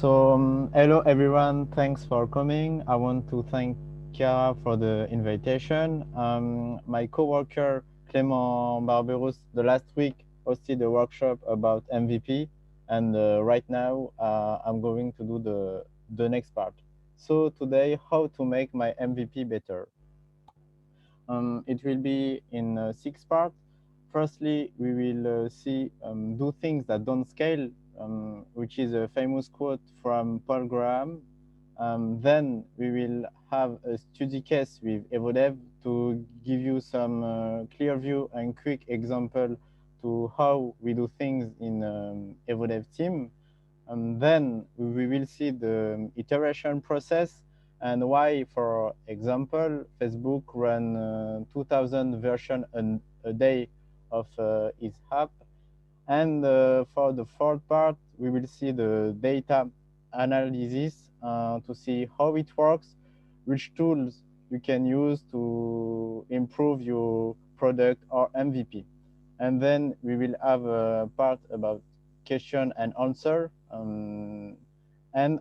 Hello everyone, thanks for coming. I want to thank Chiara for the invitation. My coworker Clément Barberousse the last week hosted a workshop about MVP, and right now I'm going to do the next part. So today, how to make my MVP better. It will be in 6 parts. Firstly, we will see do things that don't scale, which is a famous quote from Paul Graham. Then we will have a study case with Evodev to give you some clear view and quick example to how we do things in Evodev team. Then we will see the iteration process and why, for example, Facebook run 2000 version a day of its app. And for the fourth part, we will see the data analysis to see how it works, which tools you can use to improve your product or MVP. And then we will have a part about question and answer. And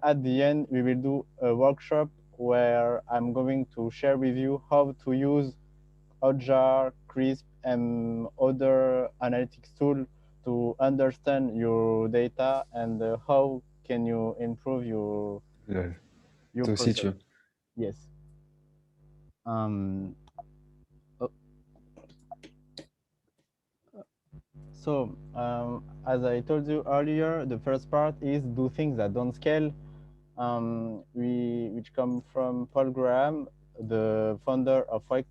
at the end, we will do a workshop where I'm going to share with you how to use Ojar, Crisp, and other analytics tools to understand your data and how can you improve Lol. your Toi aussi, tu process. veux. Yes. Um, uh, as I told you earlier, the first part is do things that don't scale, which come from Paul Graham, the founder of uh,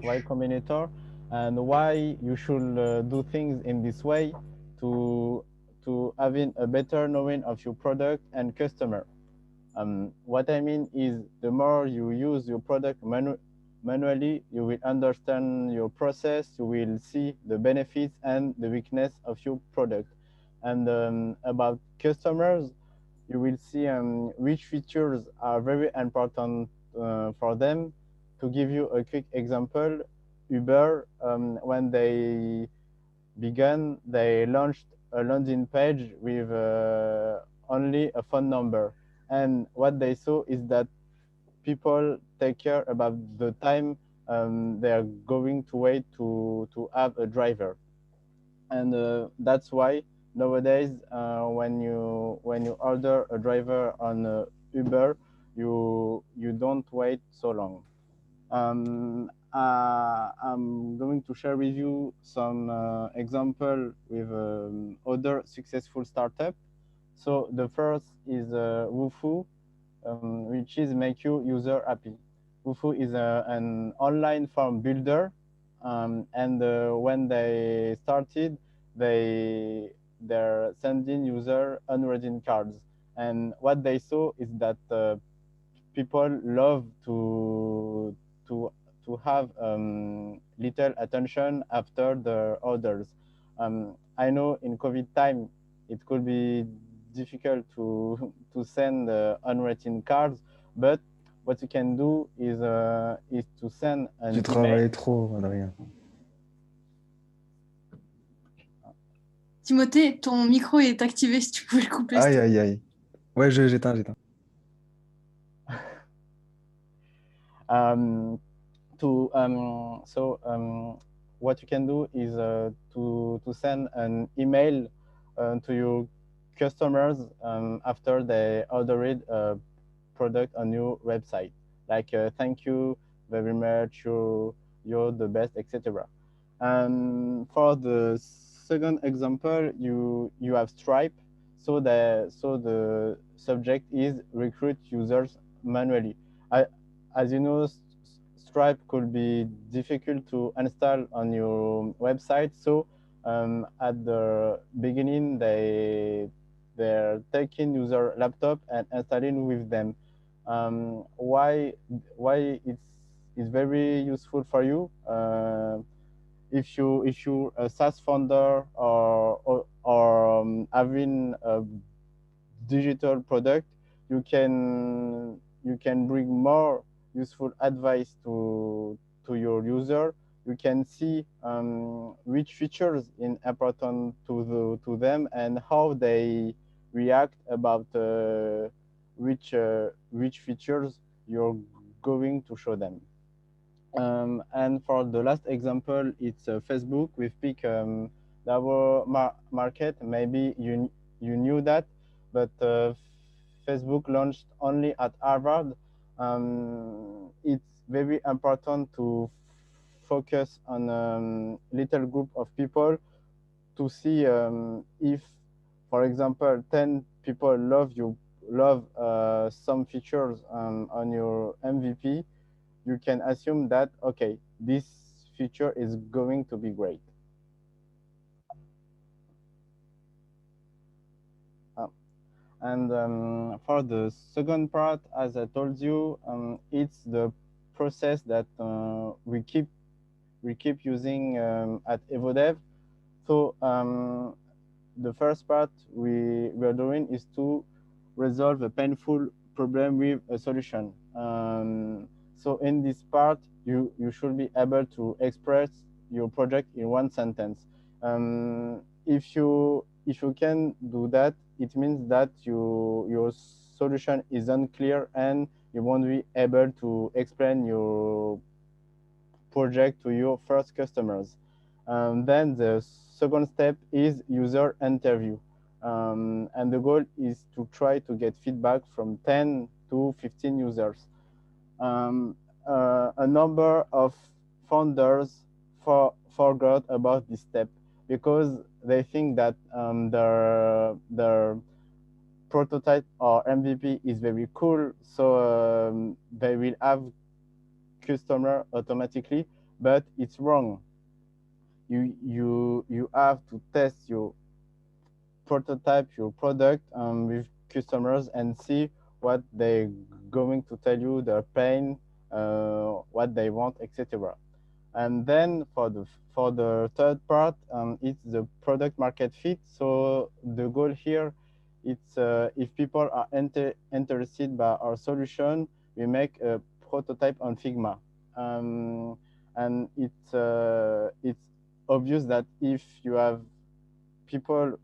Y Combinator, and why you should do things in this way to having a better knowing of your product and customer. What I mean is the more you use your product manually, you will understand your process, you will see the benefits and the weakness of your product. And about customers, you will see which features are very important for them. To give you a quick example, Uber, when they began, they launched a landing page with only a phone number. And what they saw is that people take care about the time they are going to wait to have a driver. And that's why nowadays when you order a driver on Uber, you don't wait so long. I'm going to share with you some example with other successful startup. So the first is Wufu, which is make you user happy. Wufu is an online form builder, and when they started, they're sending user unredeemed cards. And what they saw is that people love to to have little attention after the orders. I know in COVID time it could be difficult to to send unwritten cards, but what you can do is to send Tu an email. travailles trop, Adrien. Timothée, ton micro est activé si tu pouvais le couper, s'il Aïe, te plaît. aïe, aïe. Ouais, j'éteins, j'éteins. Um, to what you can do is to send an email to your customers after they ordered a product on your website, like thank you very much, you're the best, etc. And for the second example, you have Stripe. So the subject is recruit users manually. I, as you know, Stripe could be difficult to install on your website. So at the beginning, they're taking user laptop and installing with them. Why it's very useful for you. If you a SaaS founder or having a digital product, you can bring more useful advice to your user you can see which features is important to them and how they react about which features you're going to show them. And for the last example, it's Facebook. We pick our market. Maybe you knew that, but Facebook launched only at Harvard. It's very important to focus on little group of people to see if, for example, 10 people love some features on your MVP. You can assume that, okay, this feature is going to be great. And for the second part, as I told you, it's the process that we keep using at Evodev. So the first part we are doing is to resolve a painful problem with a solution. So in this part, you should be able to express your project in one sentence. If you can do that, it means that your solution is unclear and you won't be able to explain your project to your first customers. Then the second step is user interview. And the goal is to try to get feedback from 10 to 15 users. A number of founders forgot about this step because they think that their prototype or MVP is very cool, so they will have customer automatically, but it's wrong. You have to test your prototype, your product with customers and see what they're going to tell you, their pain, what they want, etc. And then for the third part, it's the product market fit. So the goal here, it's if people are interested by our solution, we make a prototype on Figma. And it's obvious that if you have people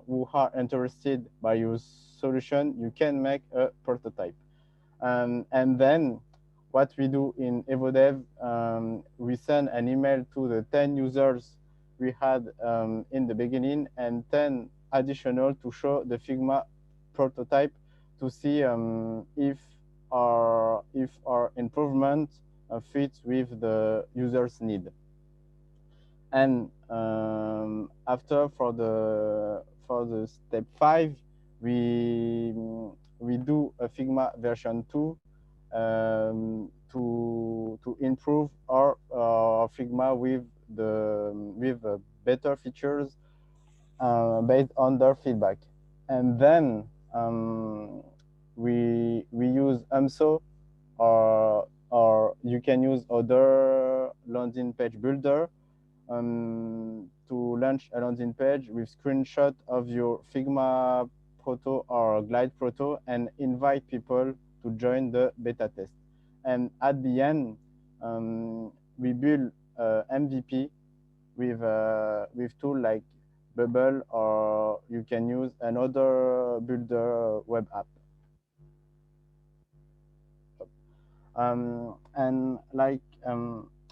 who are interested by your solution, you can make a prototype. And then what we do in Evodev, we send an email to the 10 users we had in the beginning and 10 additional to show the Figma prototype to see if our improvement fits with the user's need. And after for the step 5, we do a Figma version 2 to improve our Figma with better features based on their feedback. And then we use UMSO or you can use other landing page builder to launch a landing page with screenshot of your Figma proto or Glide proto and invite people to join the beta test. And at the end, we build MVP with tool like Bubble, or you can use another builder web app. And like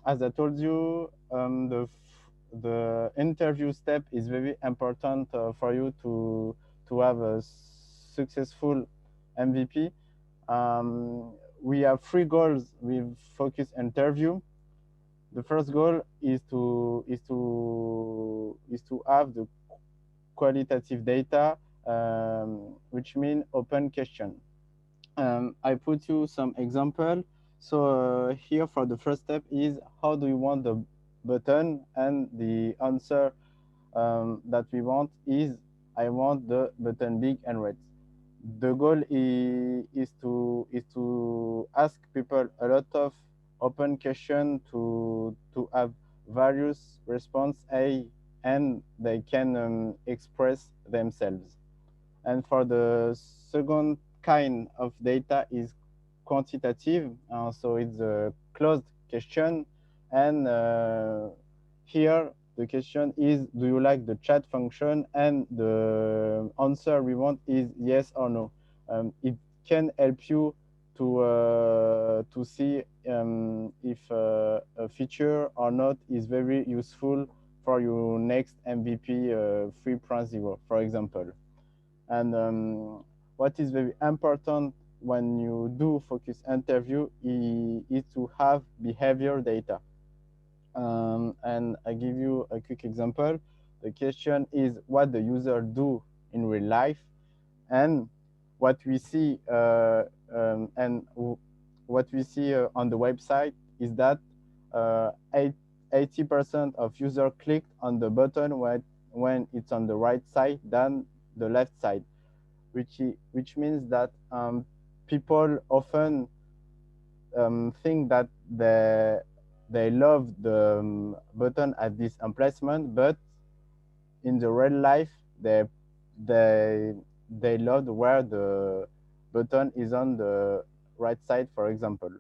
as I told you, the interview step is very important for you to have a successful MVP. We have 3 goals with focus interview. The first goal is to have the qualitative data, which means open question. I put you some example. So here for the first step is how do you want the button, and the answer that we want is I want the button big and red. The goal is to ask people a lot of open question to have various response A, and they can express themselves. And for the second kind of data is quantitative. So it's a closed question, And here the question is, do you like the chat function? And the answer we want is yes or no. It can help you to see if a feature or not is very useful for your next MVP 3.0, for example. And what is very important when you do focus interview is to have behavior data. And I give you a quick example. The question is what the user do in real life, and what we see what we see on the website is that 80% of user clicked on the button when it's on the right side than the left side, which means that people often think that they love the button at this emplacement, but in the real life they they love where the button is on the right side, for example.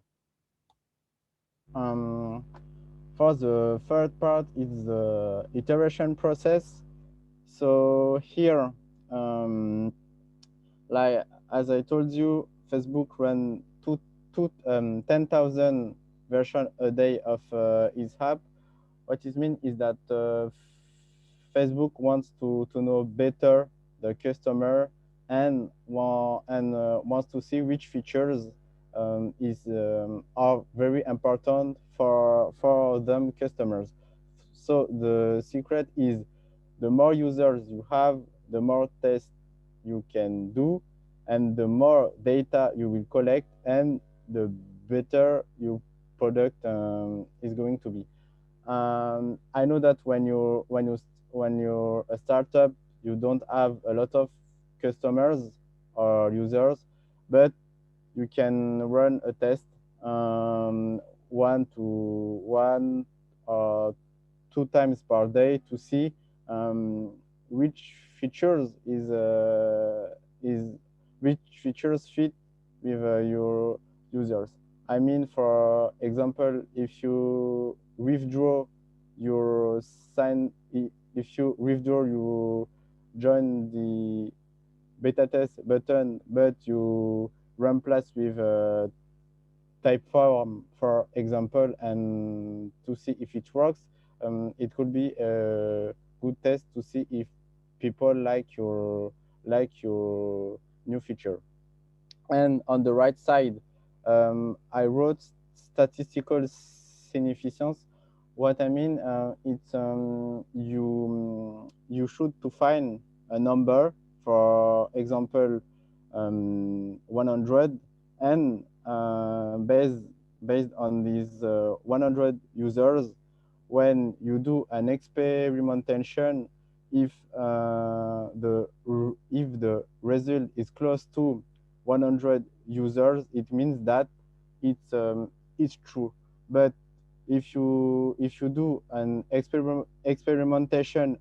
For the third part is the iteration process. So here, like as I told you, Facebook run 10,000 version a day of its app. What it means is that Facebook wants to know better the customer and wants to see which features are very important for them customers. So the secret is the more users you have, the more tests you can do, and the more data you will collect, and the better your product is going to be. I know that when you're a startup, you don't have a lot of customers or users, but you can run a test, one to one or two times per day, to see which features is which features fit with your users. I mean, for example, if you withdraw your sign, if you withdraw your join the beta test button, but you replace with a type form, for example, and to see if it works, it could be a good test to see if people like your new feature. And on the right side, I wrote statistical significance. What I mean, it's you should to find a number, for example, 100, and based on these 100 users, when you do an experimentation, if the result is close to 100 users, it means that it's true. But if you do an experimentation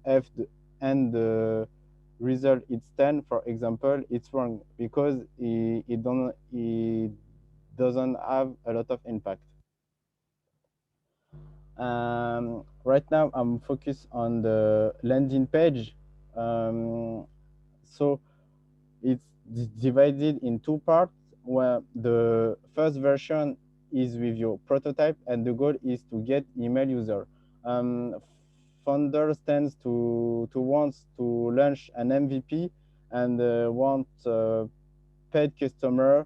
and the result is 10, for example, it's wrong, because it doesn't have a lot of impact. Right now I'm focused on the landing page. So it's divided in two parts, where the first version is with your prototype, and the goal is to get email user. Founders tends to want to launch an MVP and want paid customer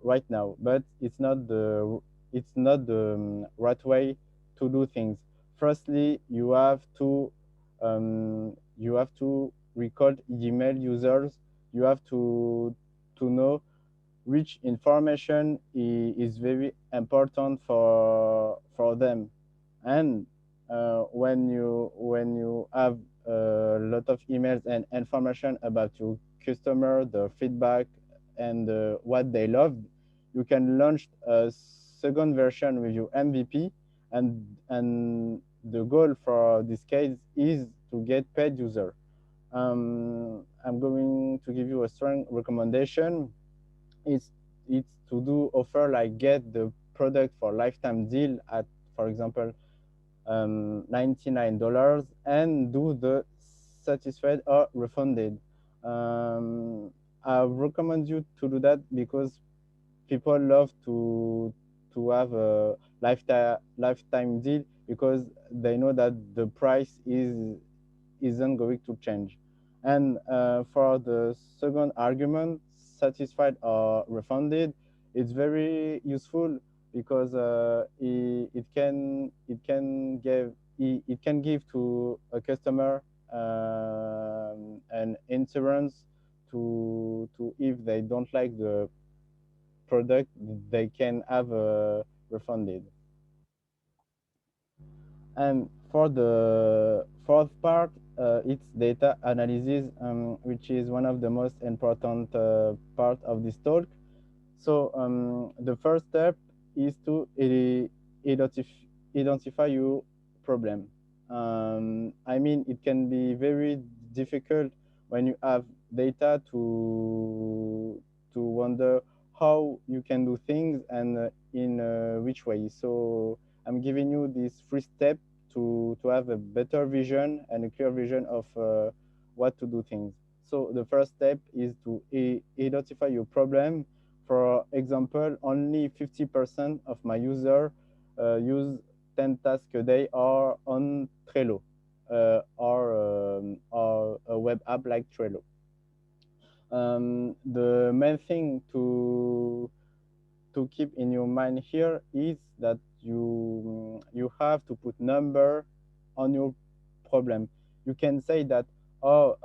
right now, but it's not the right way to do things. Firstly, you have to record email users. You have to know which information is very important for them. And when you have a lot of emails and information about your customer, the feedback, and what they loved, you can launch a second version with your MVP, and the goal for this case is to get paid user. I'm going to give you a strong recommendation. It's it's to do offer like get the product for lifetime deal at for example, $99 and do the satisfied or refunded. I recommend you to do that because people love to have a lifetime deal because they know that the price isn't going to change. And for the second argument, satisfied or refunded, it's very useful because it can give to a customer an insurance to if they don't like the product, they can have refunded. And for the fourth part, it's data analysis, which is one of the most important part of this talk. So the first step is to identify your problem. I mean, it can be very difficult when you have data to wonder how you can do things and in which way. So I'm giving you this three step to have a better vision and a clear vision of what to do things. So the first step is to identify your problem. For example, only 50% of my users use 10 tasks a day or on Trello or a web app like Trello. The main thing to keep in your mind here is that you have to put number on your problem. You can say that, oh,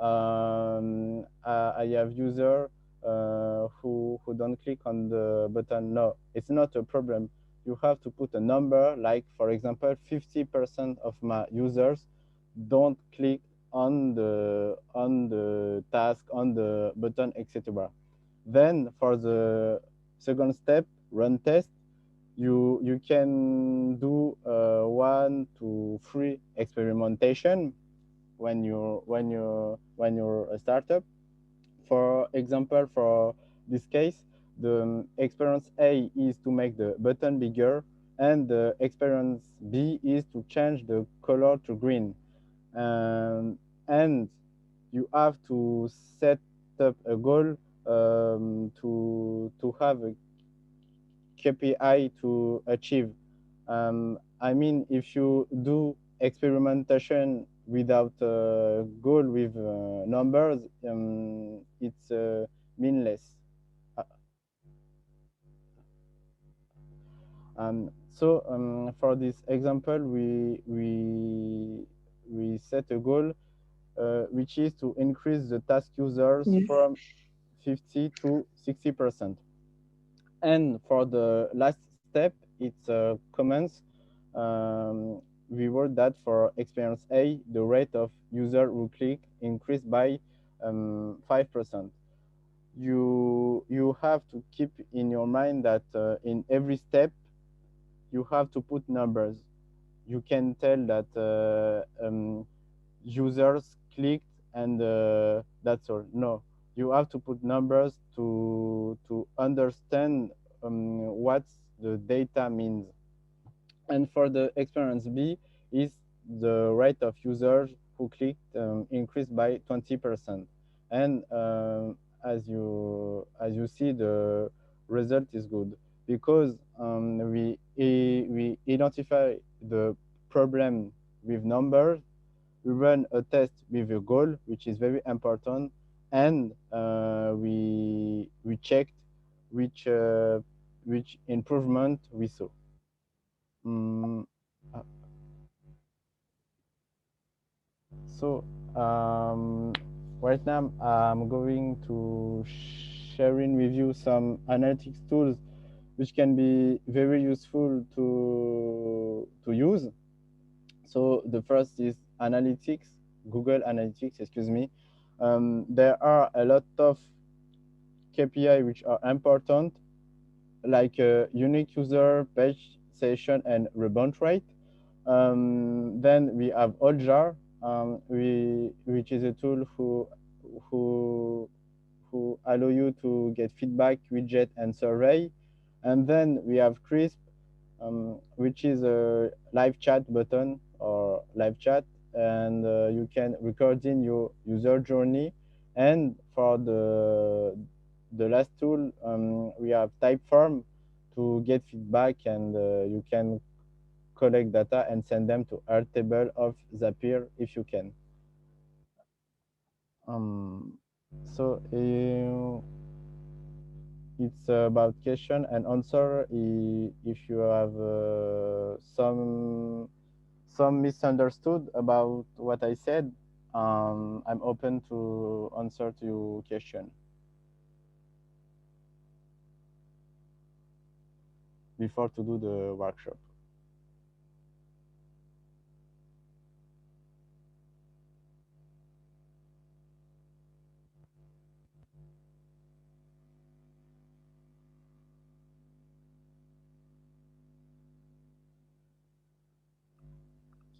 I have user who don't click on the button. No, it's not a problem. You have to put a number, like for example 50% of my users don't click on the task, on the button, etc. Then for the second step, run test, you can do 1 to 3 experimentation when you're a startup. For example, for this case, the experience A is to make the button bigger, and the experience B is to change the color to green. And you have to set up a goal to have a KPI to achieve. I mean, if you do experimentation without a goal with numbers, it's meaningless. Uh, for this example, we set a goal which is to increase the task users from 50 to 60%. And for the last step, it's comments. We wrote that for experience A, the rate of user who click increased by 5%. You have to keep in your mind that in every step you have to put numbers. You can tell that users clicked and that's all. No, you have to put numbers to understand what the data means. And for the experience B is the rate of users who clicked increased by 20%. And as you see, the result is good because we identify the problem with numbers. We run a test with a goal, which is very important, and we checked which which improvement we saw. Mm, uh, so right now I'm going to sharing with you some analytics tools which can be very useful to use. So the first is analytics, Google Analytics, excuse me. There are a lot of KPI which are important, like unique user, page session, and rebound rate. Then we have Ojar, which is a tool who who allow you to get feedback, widget, and survey. And then we have Crisp, which is a live chat button or live chat, and you can record in your user journey. And for the last tool, we have Typeform to get feedback, and you can collect data and send them to Airtable of Zapier if you can. So it's about question and answer. If you have some misunderstood about what I said, I'm open to answer to your question before to do the workshop.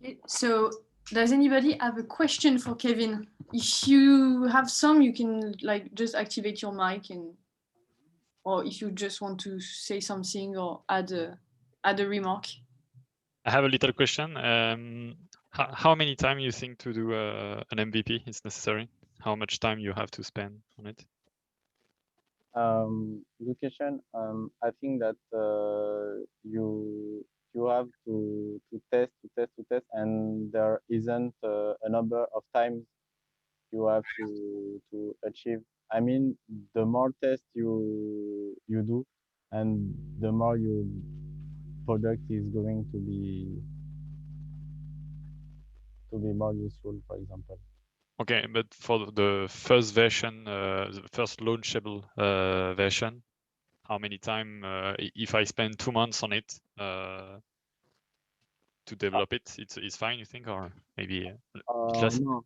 Okay, so does anybody have a question for Kevin? If you have some, you can like just activate your mic, and or if you just want to say something or add a remark. I have a little question. How many time you think to do an MVP is necessary? How much time you have to spend on it? Good question. I think that you have to test, and there isn't a number of times you have to achieve. I mean, the more tests you do, and the more your product is going to be more useful, for example. Okay, but for the first version, the first launchable version, how many time? If I spend 2 months on it to develop it, it's fine, you think, or maybe a bit less? No.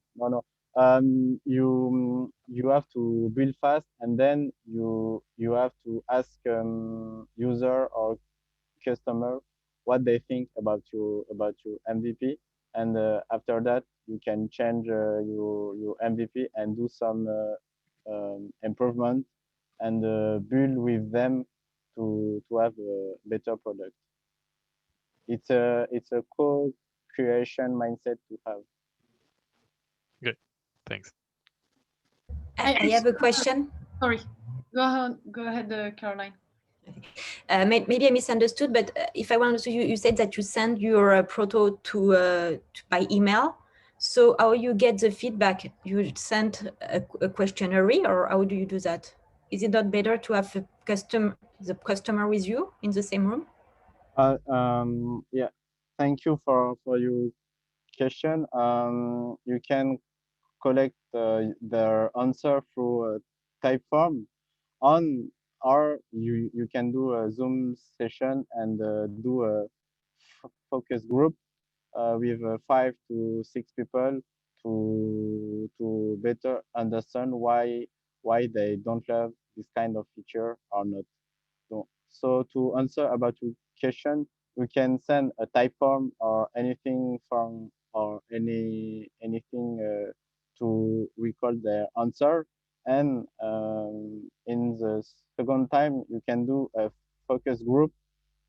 You have to build fast, and then you have to ask user or customer what they think about your MVP, and after that you can change your MVP and do some improvement, and build with them to have a better product. It's a co-creation mindset to have. Okay, thanks. I have a question. Sorry, go ahead, Caroline. Maybe I misunderstood, but if I understood you said that you send your proto to by email. So how you get the feedback? You send a questionnaire, or how do you do that? Is it not better to have the customer with you in the same room? Yeah, thank you for your question. You can collect their answer through a Typeform on, or you can do a Zoom session and do a focus group with 5 to 6 people to better understand why they don't love this kind of feature or not. So to answer about your question, we can send a Typeform or anything from or anything to record the answer, and in the second time you can do a focus group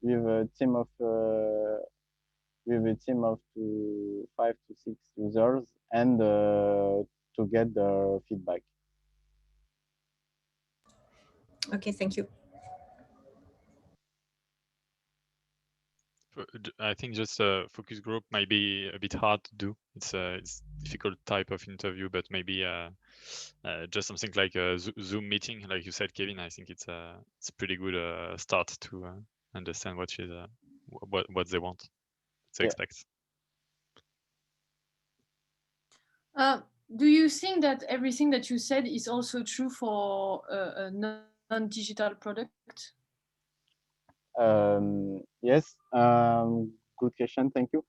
with a team of 5 to 6 users, and to get the feedback. Okay, thank you. I think just a focus group might be a bit hard to do. It's difficult type of interview, but maybe just something like a Zoom meeting, like you said, Kevin. I think it's a pretty good start to understand what they want, what they expect. Do you think that everything that you said is also true for a non-digital product? Yes, good question. Thank you.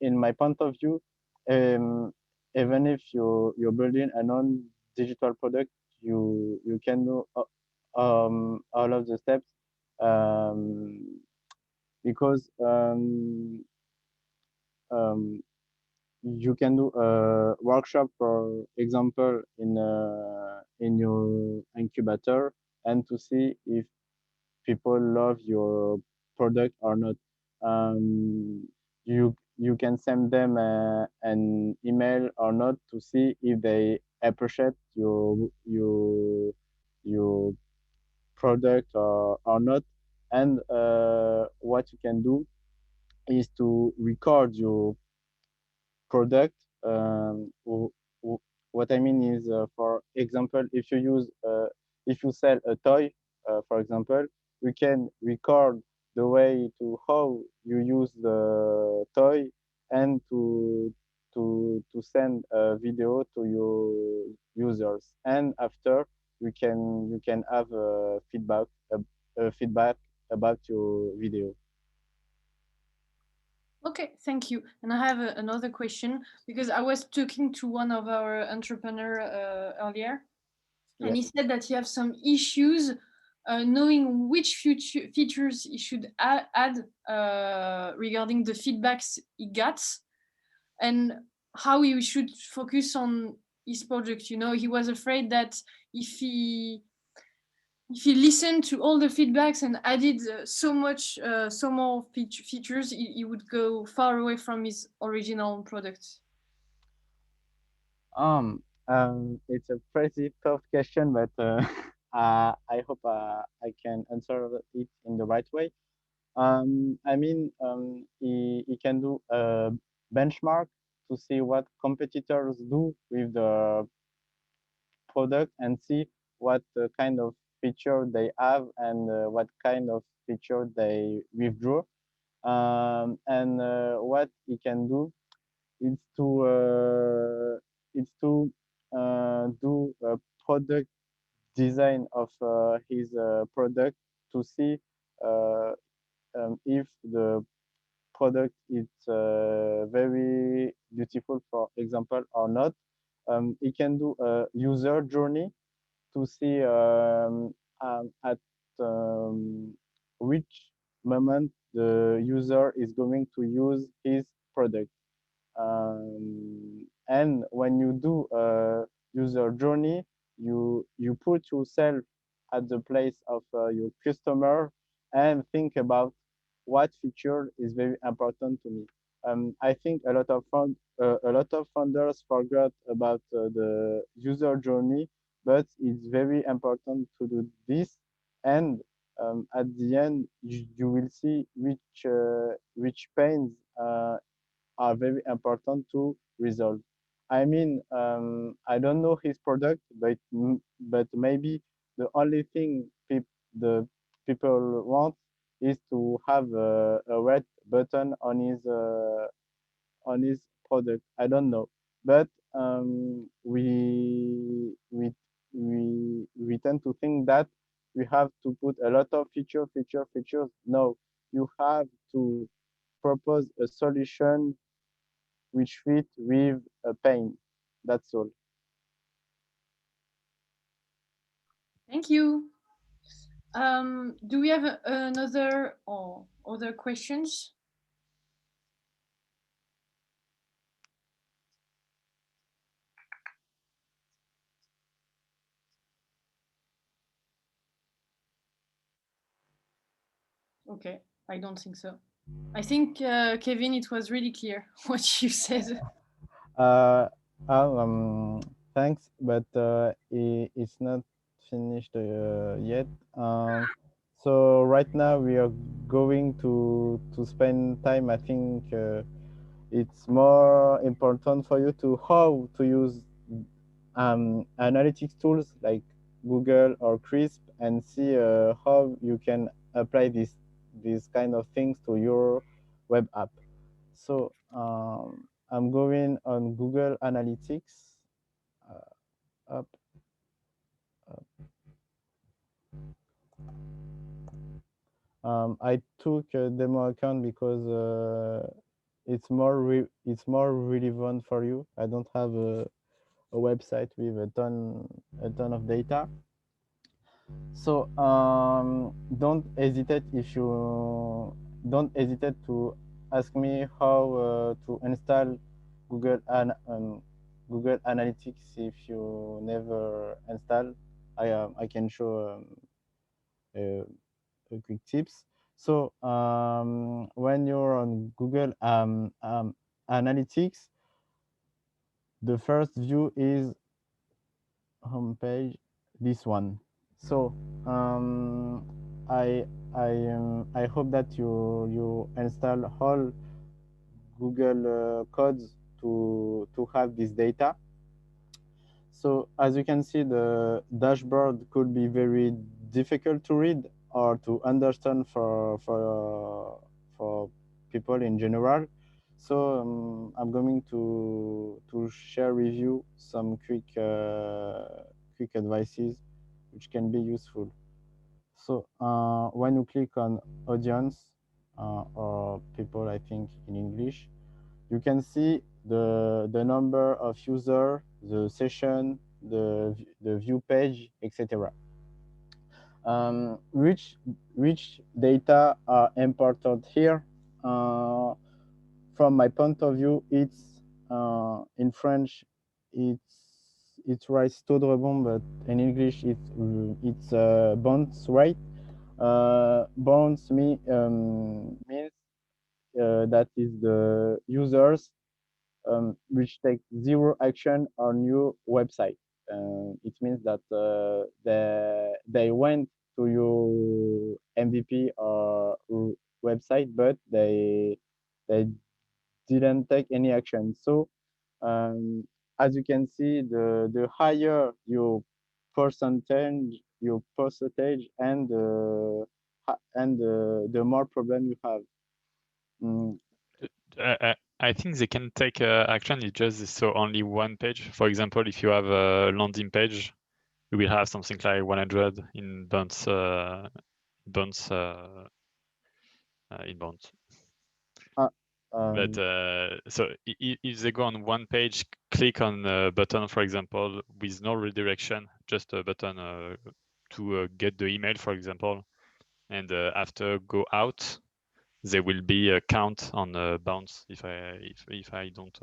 In my point of view, even if you're building a non-digital product, you can do all of the steps, because you can do a workshop, for example, in your incubator, and to see if people love your product or not. You can send them an email or not to see if they appreciate your product or not. And what you can do is to record your product. What I mean is, for example, if you sell a toy, for example, you can record the way to how you use the toy and to send a video to your users. And after you can have a feedback about your video. Okay, thank you. And I have another question because I was talking to one of our entrepreneur earlier, and he said that he has some issues knowing which features he should add regarding the feedbacks he gets and how he should focus on his project. You know, he was afraid that if he listened to all the feedbacks and added so more features, he would go far away from his original product. It's a pretty tough question, but I hope I can answer it in the right way. I mean, he can do a benchmark to see what competitors do with the product and see what kind of feature they have and what kind of feature they withdraw. And what he can do is to do a product design of his product to see if the product is very beautiful, for example, or not. He can do a user journey to see at which moment the user is going to use his product. And when you do a user journey, you put yourself at the place of your customer and think about what feature is very important to me. I think a lot of founders forgot about the user journey, but it's very important to do this. And at the end, you will see which pains are very important to resolve. I mean, I don't know his product, but maybe the only thing the people want is to have a red button on his product. I don't know, but we tend to think that we have to put a lot of features. No, you have to propose a solution which fit with a pain. That's all. Thank you. Do we have another or other questions? Okay, I don't think so. I think, Kevin, it was really clear what you said. Thanks, but it's not finished yet. So right now we are going to spend time. I think it's more important for you to how to use analytics tools like Google or Crisp and see how you can apply these kind of things to your web app. So I'm going on Google Analytics. Up, up. I took a demo account because it's more relevant for you. I don't have a website with a ton of data. So don't hesitate don't hesitate to ask me how to install Google Analytics if you never install. I can show quick tips. So when you're on Google Analytics, the first view is homepage, this one. So I hope that you install all Google codes to have this data. So as you can see, the dashboard could be very difficult to read or to understand for people in general. So I'm going to share with you some quick advices which can be useful. So when you click on audience or people, I think in English, you can see the number of user, the session, the view page, etc. Which data are important here? From my point of view, it's in French, it's rights taux de rebond, but in English it's bounce rate. Bounce means that is the users which take zero action on your website. It means that they went to your MVP or website, but they didn't take any action. So as you can see, the higher your percentage, and the more problem you have. I think they can take action. It just so only one page. For example, if you have a landing page, you will have something like 100 in bounce inbound. But so if they go on one page, click on a button, for example, with no redirection, just a button to get the email, for example, and after go out, there will be a count on bounce if I don't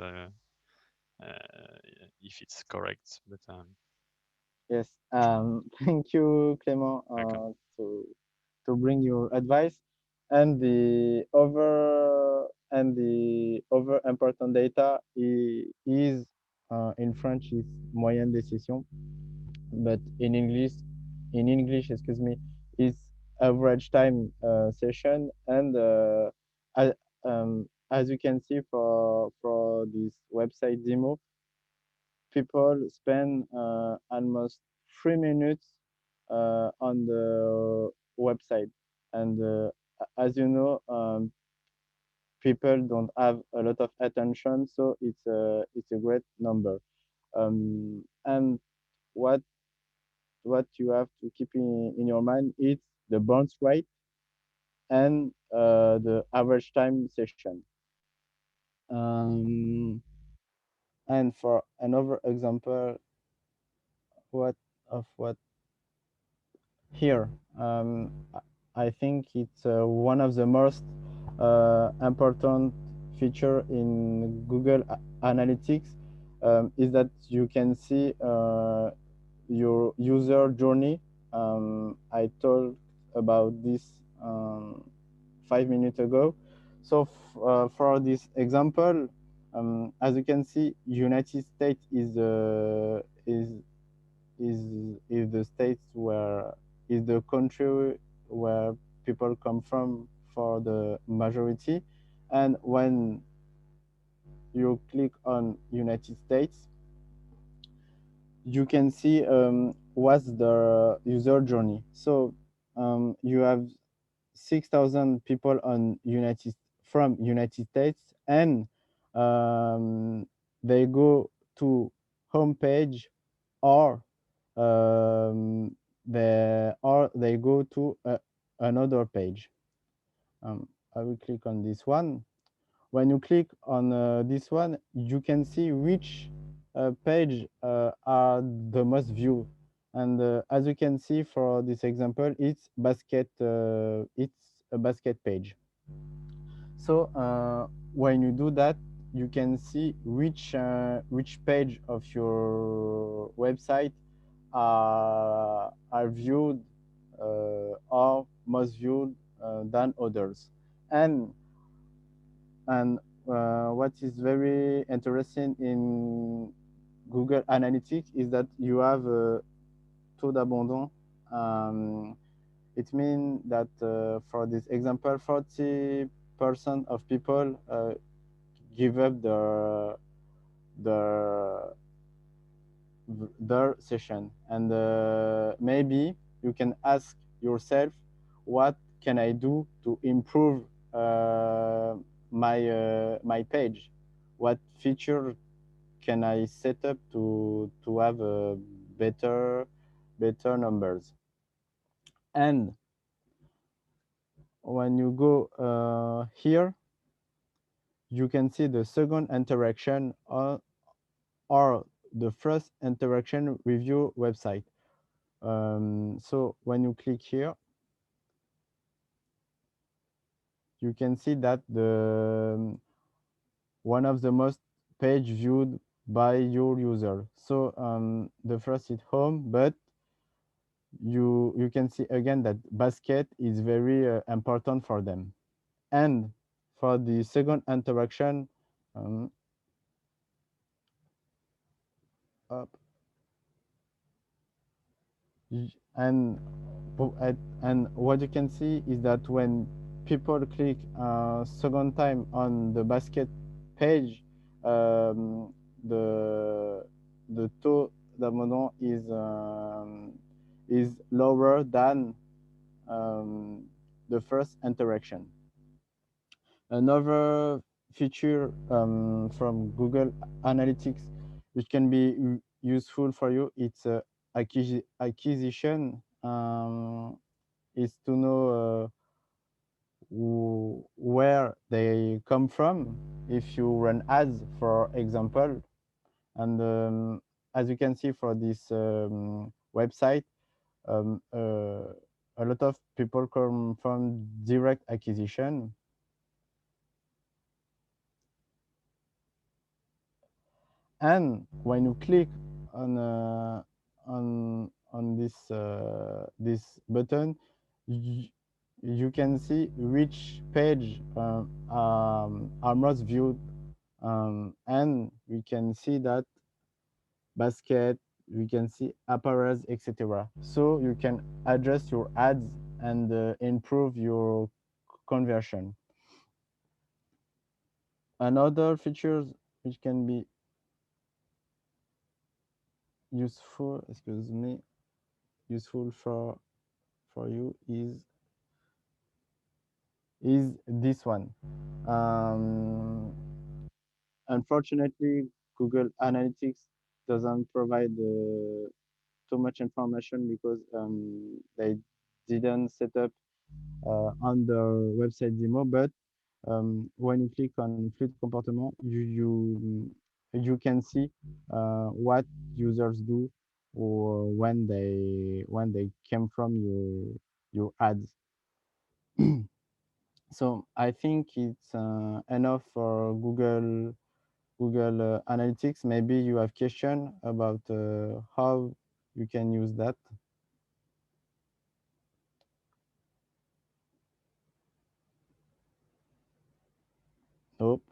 if it's correct. But Yes, thank you, Clément, welcome. to bring your advice. And the other important data is in French is moyenne décision, but in English, excuse me, is average time session. And as you can see for this website demo, people spend almost 3 minutes on the website. And as you know, people don't have a lot of attention, so it's a great number. And what you have to keep in your mind is the bounce rate and the average time session. And for another example, what what here, I think it's one of the most important feature in Google Analytics, is that you can see your user journey. I told about this 5 minutes ago. So for this example, as you can see, United States is the states where is the country where people come from for the majority. And when you click on United States, you can see what's the user journey. So you have 6,000 people from United States, and they go to homepage, or they go to another page. I will click on this one. When you click on this one, you can see which page are the most viewed. And as you can see for this example, it's a basket page. So when you do that, you can see which page of your website are viewed or most viewed than others. And what is very interesting in Google Analytics is that you have a taux d'abandon. It means that for this example, 40% of people give up their their session, and maybe you can ask yourself, what can I do to improve my page? What feature can I set up to have better numbers? And when you go here, you can see the second interaction or the first interaction with your website. So when you click here, you can see that the one of the most page viewed by your user. So the first is home, but you can see again that basket is very important for them. And for the second interaction, up, and and what you can see is that when people click second time on the basket page, the taux d'abandon is lower than the first interaction. Another feature from Google Analytics which can be useful for you, it's acquisition. Is to know where they come from if you run ads, for example. And as you can see for this website, a lot of people come from direct acquisition. And when you click on this button, you can see which page are most viewed, and we can see that basket, we can see apparels, etc. So you can adjust your ads and improve your conversion. Another features which can be useful, excuse me, useful for you is this one. Unfortunately, Google Analytics doesn't provide too much information because they didn't set up on the website demo. But when you click on Fluid Comportement, you can see what users do or when they came from your ads. So I think it's enough for Google Analytics. Maybe you have question about how you can use that. Nope.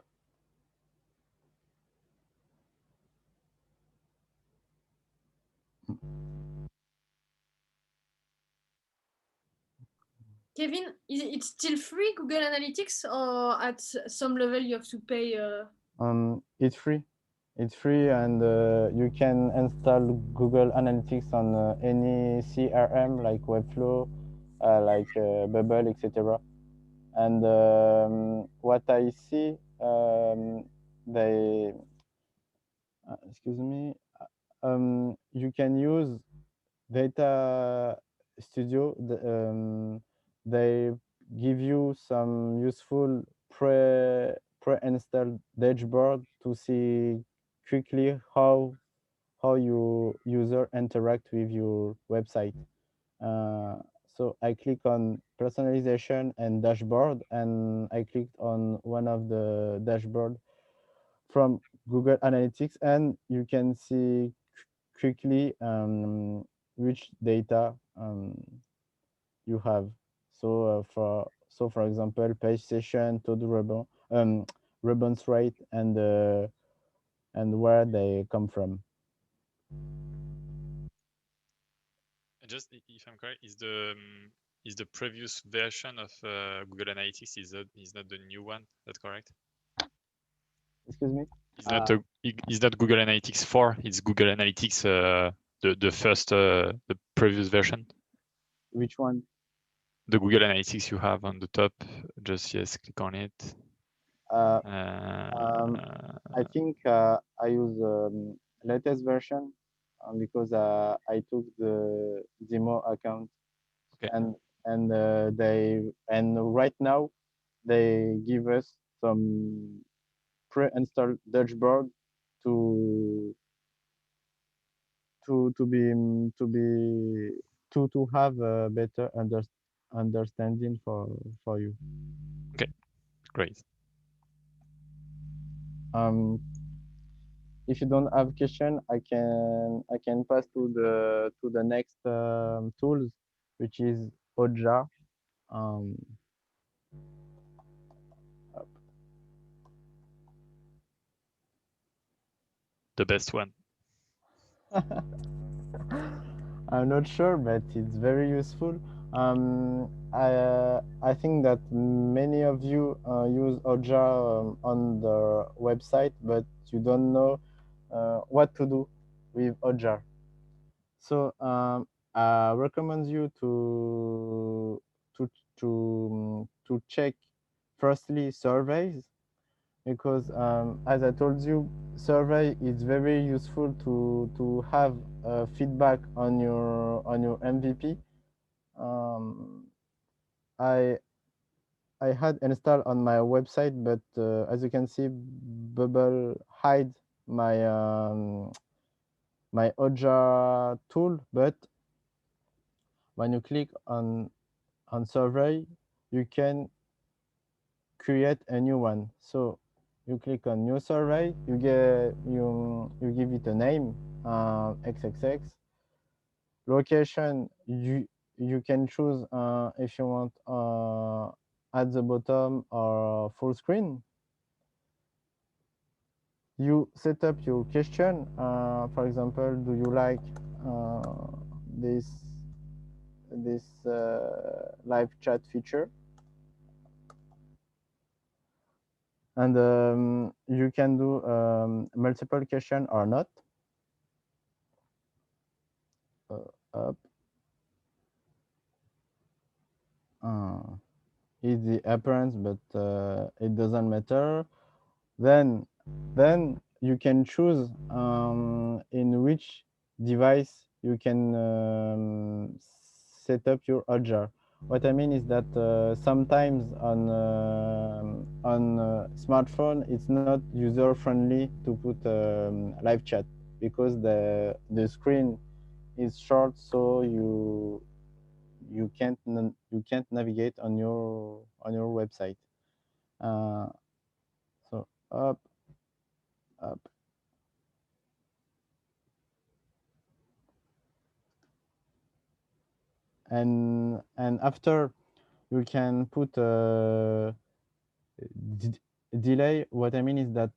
Kevin, is it still free, Google Analytics, or at some level you have to pay? It's free. It's free, and you can install Google Analytics on any CRM like Webflow, like Bubble, etc. And what I see, they excuse me, you can use Data Studio. They give you some useful pre-installed dashboard to see quickly how your user interact with your website. So I click on personalization and dashboard, and I clicked on one of the dashboard from Google Analytics, and you can see quickly which data you have. So So for example, page session, to the ribbons rate, and where they come from. Just if I'm correct, is the previous version of Google Analytics is not the new one? That's correct? Excuse me? Is not Google Analytics 4? It's Google Analytics the first the previous version. Which one? The Google Analytics you have on the top. Just yes, click on it. I think I use latest version because I took the demo account, Okay. and right now they give us some pre-installed dashboard to have a better understanding for you. Okay, great. If you don't have question, I can pass to the next tools, which is Ojar. The best one. I'm not sure, but it's very useful. I think that many of you use Ojar on the website, but you don't know what to do with Ojar. So I recommend you to check firstly surveys, because as I told you, survey is very useful to have feedback on your MVP. I had installed on my website, but as you can see, Bubble hide my Ojar tool. But when you click on survey, you can create a new one. So you click on new survey, you give it a name, XXX. Location, you can choose if you want at the bottom or full screen. You set up your question. For example, do you like this live chat feature? And you can do multiple question or not. Up. Easy appearance, but it doesn't matter. Then you can choose in which device you can set up your Ojar. What I mean is that sometimes on smartphone, it's not user friendly to put live chat, because the screen is short, so you can't navigate on your website. So up. And after, you can put delay. What I mean is that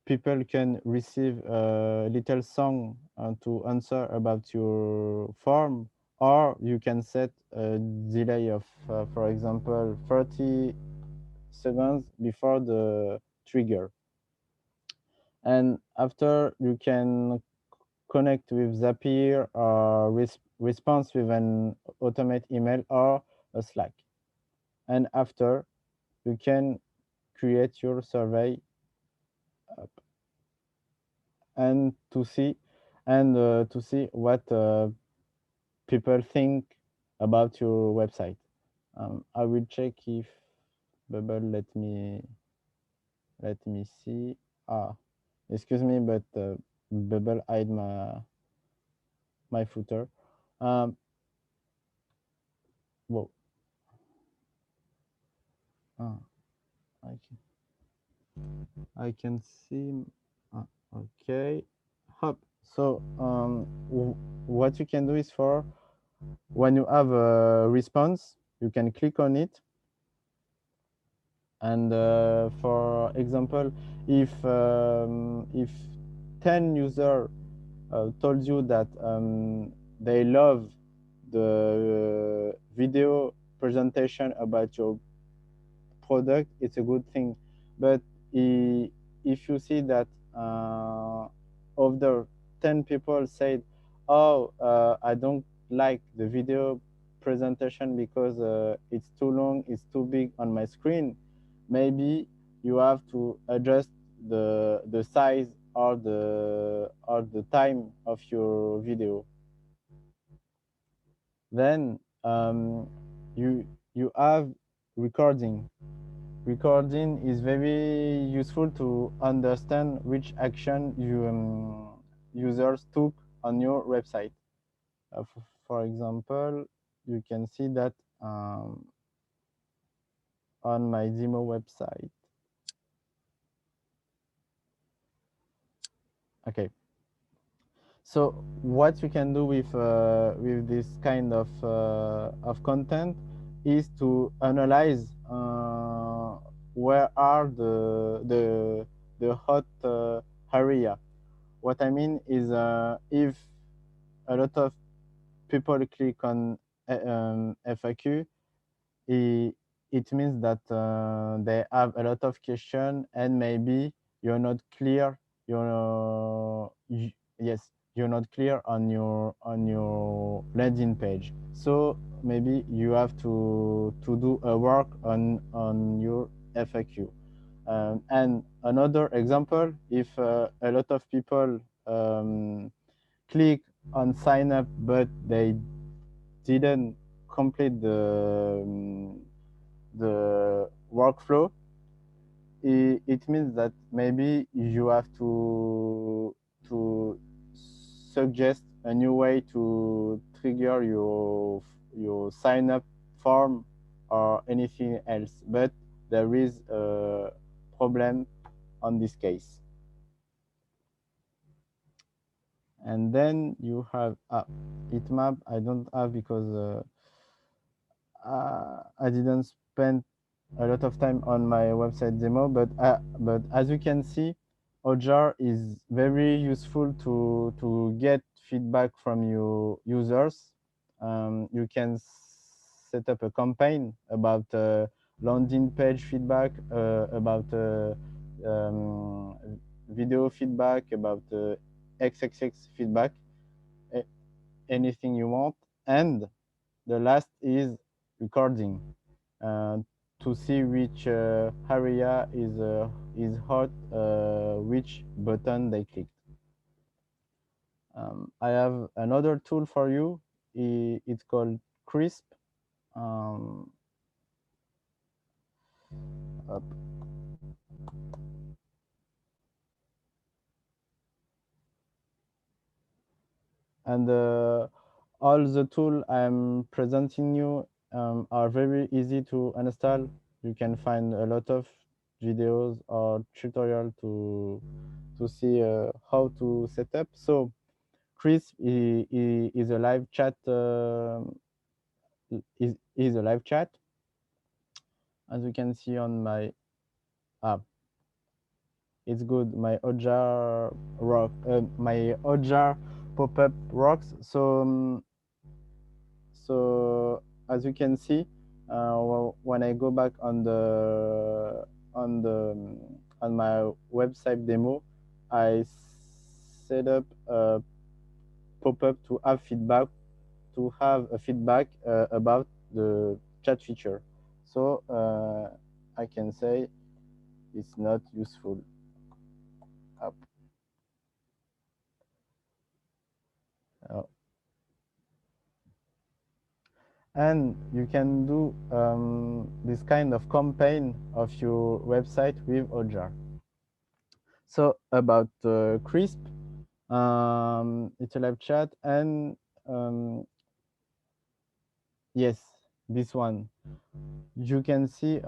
people can receive a little song to answer about your form, or you can set a delay of, for example, 30 seconds before the trigger. And after, you can connect with Zapier or response with an automate email or a Slack. And after, you can create your survey and to see what people think about your website. I will check if Bubble let me see. Excuse me, but Bubble hide my footer. Whoa. I can see. Okay. Hop. So what you can do is, for when you have a response, you can click on it. And for example, if 10 users told you that they love the video presentation about your product, it's a good thing. But if you see that of the 10 people said, oh, I don't like the video presentation because it's too long, it's too big on my screen, maybe you have to adjust the size or the time of your video. Then you have recording. Recording is very useful to understand which action users took on your website. For example, you can see that on my demo website. Okay. So what you can do with this kind of content is to analyze where are the hot area. What I mean is if a lot of people click on FAQ, it means that they have a lot of questions and maybe you're not clear. Yes, you're not clear on your landing page. So maybe you have to do a work on your FAQ. And another example, if a lot of people click on sign up but they didn't complete the workflow, it means that maybe you have to suggest a new way to trigger your sign up form or anything else, but there is a problem on this case. And then you have heatmap. I don't have because I didn't spend a lot of time on my website demo, but as you can see, Ojar is very useful to get feedback from your users. You can set up a campaign about landing page feedback, about video feedback, about XXX feedback, anything you want. And the last is recording to see which area is hot, which button they clicked. I have another tool for you. It's called Crisp. Up. And all the tools I'm presenting you are very easy to install. You can find a lot of videos or tutorial to see how to set up. So Chris is a live chat. Is a live chat, as you can see on my app. It's good. My Ojar my Ojar pop-up works. So so as you can see, when I go back on my website demo, I set up a pop-up to have feedback, about the chat feature. So I can say it's not useful. Up. And you can do this kind of campaign of your website with Ojar. So about Crisp, it's a live chat, and yes, this one. You can see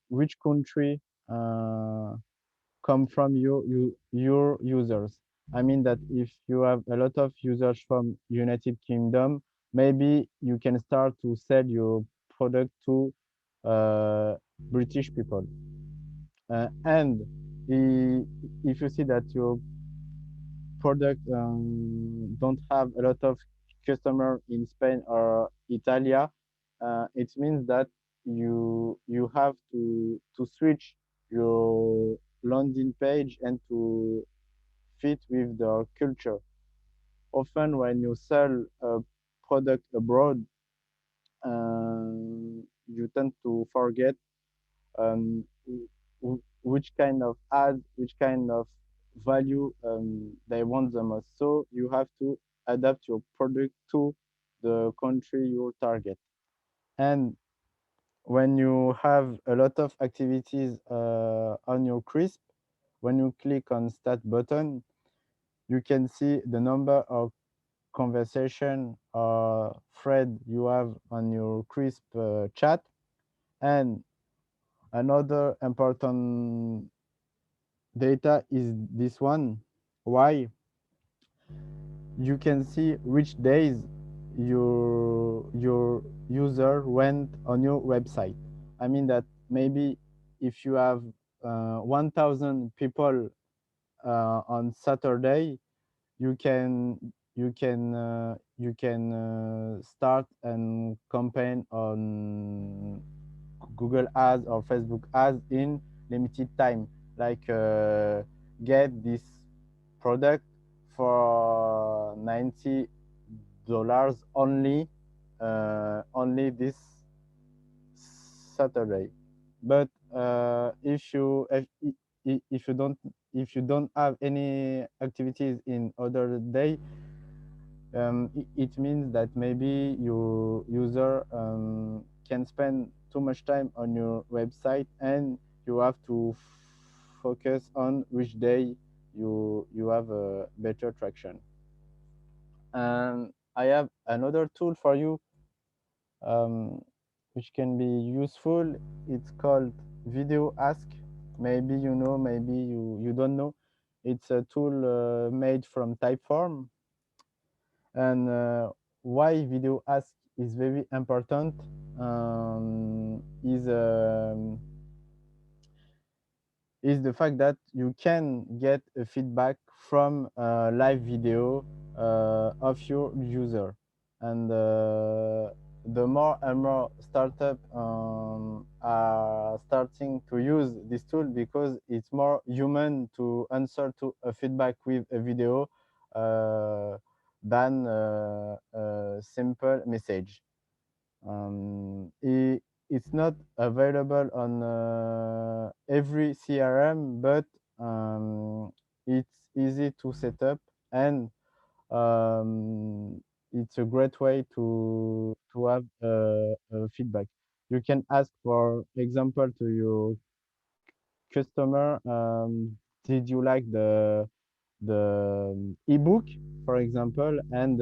which country come from your users. I mean that if you have a lot of users from United Kingdom, maybe you can start to sell your product to British people. And if you see that your product don't have a lot of customer in Spain or Italia, it means that you have to switch your landing page and to fit with their culture. Often when you sell a product abroad, you tend to forget which kind of ad, which kind of value they want the most. So you have to adapt your product to the country you target. And when you have a lot of activities on your crisp, when you click on Start button, you can see the number of conversation or thread you have on your crisp chat. And another important data is this one. Why? You can see which days your user went on your website. I mean that maybe if you have 1,000 people on Saturday, you can start a campaign on Google Ads or Facebook Ads in limited time, like get this product for $90 only this Saturday. But if you don't have any activities in other day, it means that maybe your user can spend too much time on your website, and you have to focus on which day you have a better traction. And I have another tool for you which can be useful. It's called Video Ask. Maybe you know, maybe you don't know. It's a tool made from Typeform. And why Video Ask is very important is the fact that you can get a feedback from a live video of your user. And the more and more startups are starting to use this tool, because it's more human to answer to a feedback with a video than a simple message. It's not available on every CRM, but it's easy to set up, and it's a great way to have feedback. You can ask, for example, to your customer, did you like the ebook, for example, and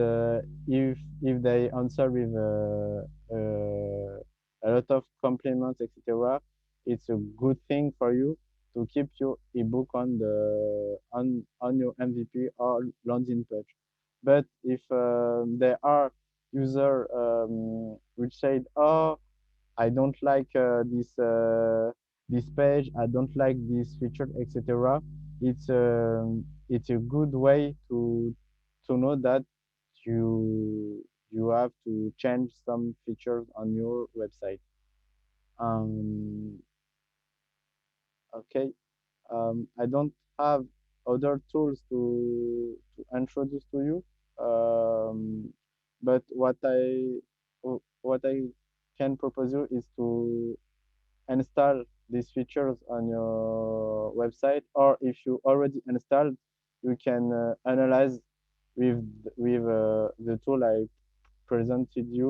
if they answer with a lot of compliments, etc., it's a good thing for you to keep your ebook on your MVP or landing page. But if there are user which said, oh, I don't like this page, I don't like this feature, etc., it's a good way to know that you have to change some features on your website. Okay. I don't have other tools to introduce to you, but what I can propose you is to install these features on your website, or if you already installed, you can analyze with the tool I presented you